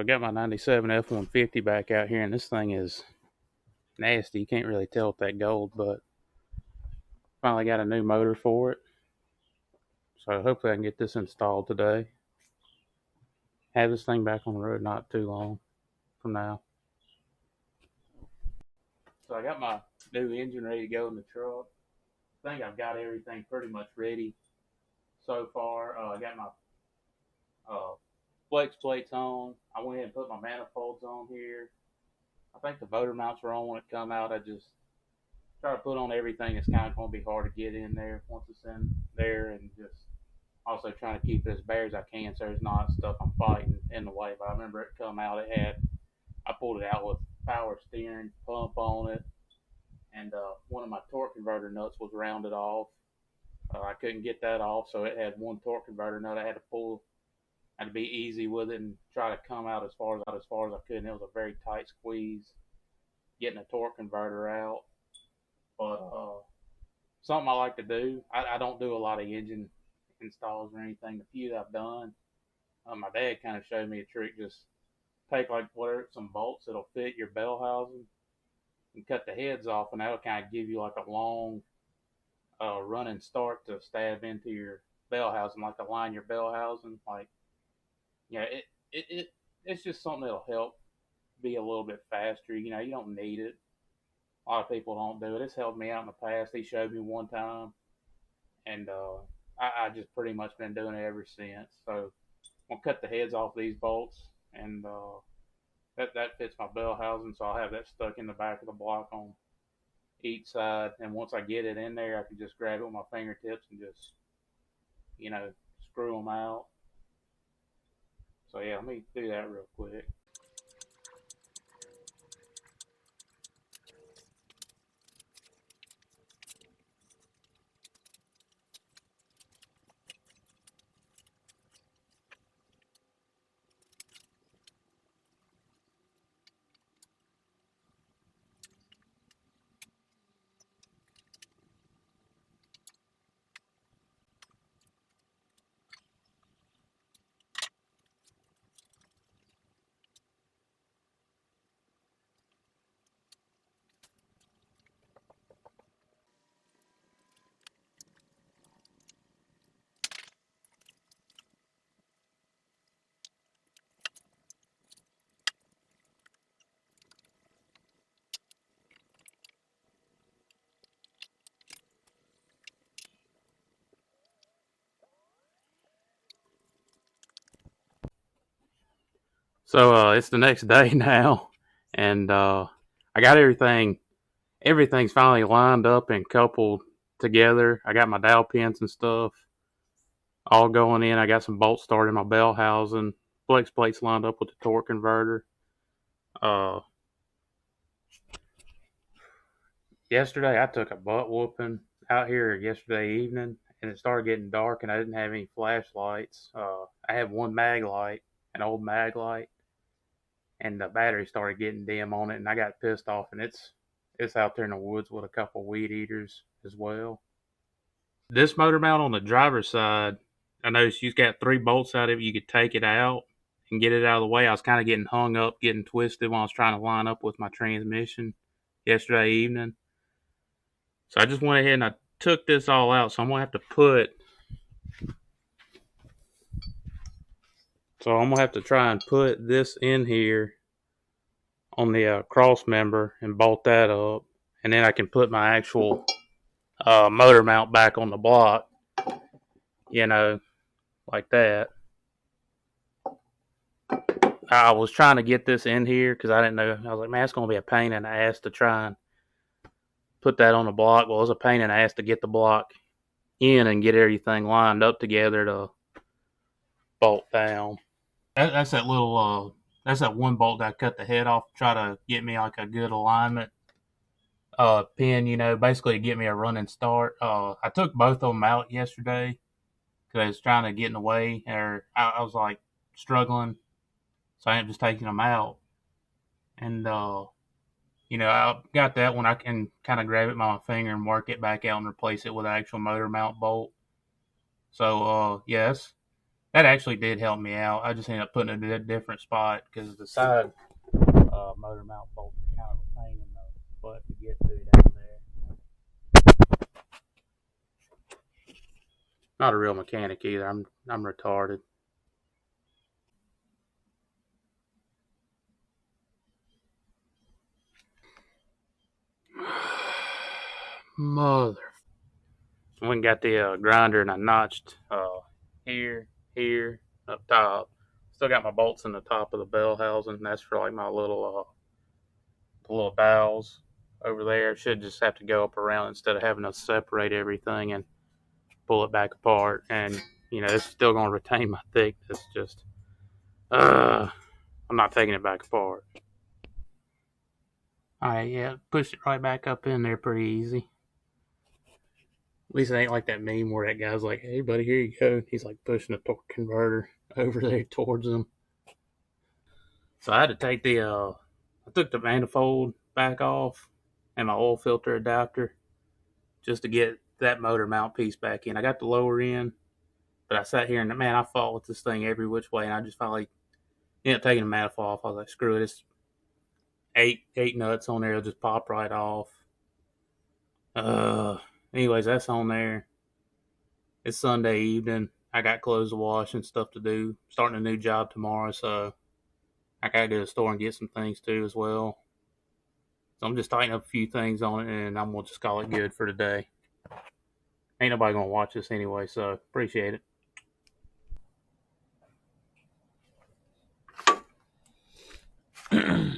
I got my 97 F150 back out here, and this thing is nasty. You can't really tell with that gold, but finally got a new motor for it. So hopefully I can get this installed today. Have this thing back on the road not too long from now. So I got my new engine ready to go in the truck. I think I've got everything pretty much ready so far. I got my uh, flex plates on. I went ahead and put my manifolds on here. I think the motor mounts were on when it come out. I just try to put on everything that's kind of going to be hard to get in there once it's in there, and just also trying to keep it as bare as I can so there's not stuff I'm fighting in the way. But I remember it come out, I pulled it out with power steering pump on it, and one of my torque converter nuts was rounded off. I couldn't get that off, so it had one torque converter nut I had to pull. I had to be easy with it and try to come out as far as I could, and it was a very tight squeeze getting a torque converter out. But something I like to do. I don't do a lot of engine installs or anything. The few that I've done, my dad kind of showed me a trick. Just take some bolts that'll fit your bell housing and cut the heads off, and that'll kind of give you like a long running start to stab into your bell housing, like align your bell housing. Like, it's just something that'll help be a little bit faster. You don't need it. A lot of people don't do it. It's helped me out in the past. He showed me one time, and I just pretty much been doing it ever since. So I'm gonna cut the heads off these bolts, and that fits my bell housing. So I'll have that stuck in the back of the block on each side. And once I get it in there, I can just grab it with my fingertips and just screw them out. So yeah, let me do that real quick. So it's the next day now, and I got everything. Everything's finally lined up and coupled together. I got my dowel pins and stuff all going in. I got some bolts started in my bell housing. Flex plates lined up with the torque converter. Uh, Yesterday I took a butt whooping out here yesterday evening, and it started getting dark, and I didn't have any flashlights. I had one mag light, an old mag light, and the battery started getting dim on it, and I got pissed off. And it's out there in the woods with a couple weed eaters as well. This motor mount on the driver's side, I noticed you've got 3 bolts out of it. You could take it out and get it out of the way. I was kind of getting hung up, getting twisted when I was trying to line up with my transmission yesterday evening. So I just went ahead and I took this all out. So I'm going to have to try and put this in here on the cross member and bolt that up. And then I can put my actual motor mount back on the block, like that. I was trying to get this in here because I didn't know. I was like, man, it's going to be a pain in the ass to try and put that on the block. Well, it was a pain in the ass to get the block in and get everything lined up together to bolt down. That's that little, that's that one bolt that I cut the head off to try to get me like a good alignment pin, basically to get me a running start. I took both of them out yesterday because I was trying to get in the way, or I was like struggling, so I ended up just taking them out. And I got that one. I can kind of grab it by my finger and work it back out and replace it with an actual motor mount bolt. So yes, That actually did help me out. I just ended up putting it in a different spot because the side motor mount bolts are kind of a pain in the butt to get to down there. Not a real mechanic either. I'm retarded. Mother. I went and got the grinder and I notched here, here, up top. Still got my bolts in the top of the bell housing. That's for like my little dowels over there. Should just have to go up around instead of having to separate everything and pull it back apart. And it's still going to retain my thickness. Just I'm not taking it back apart. All right, yeah, push it right back up in there pretty easy. At least it ain't like that meme where that guy's like, "Hey, buddy, here you go." He's like pushing a torque converter over there towards him. So I had to take I took the manifold back off and my oil filter adapter just to get that motor mount piece back in. I got the lower end, but I sat here and man, I fought with this thing every which way, and I just finally ended up taking the manifold off. I was like, screw it, it's eight nuts on there, it'll just pop right off. Uh, anyways, that's on there. It's Sunday evening. I got clothes to wash and stuff to do. Starting a new job tomorrow, so I gotta go to the store and get some things too as well. So I'm just tightening up a few things on it, and I'm gonna just call it good for today. Ain't nobody gonna watch this anyway, so appreciate it.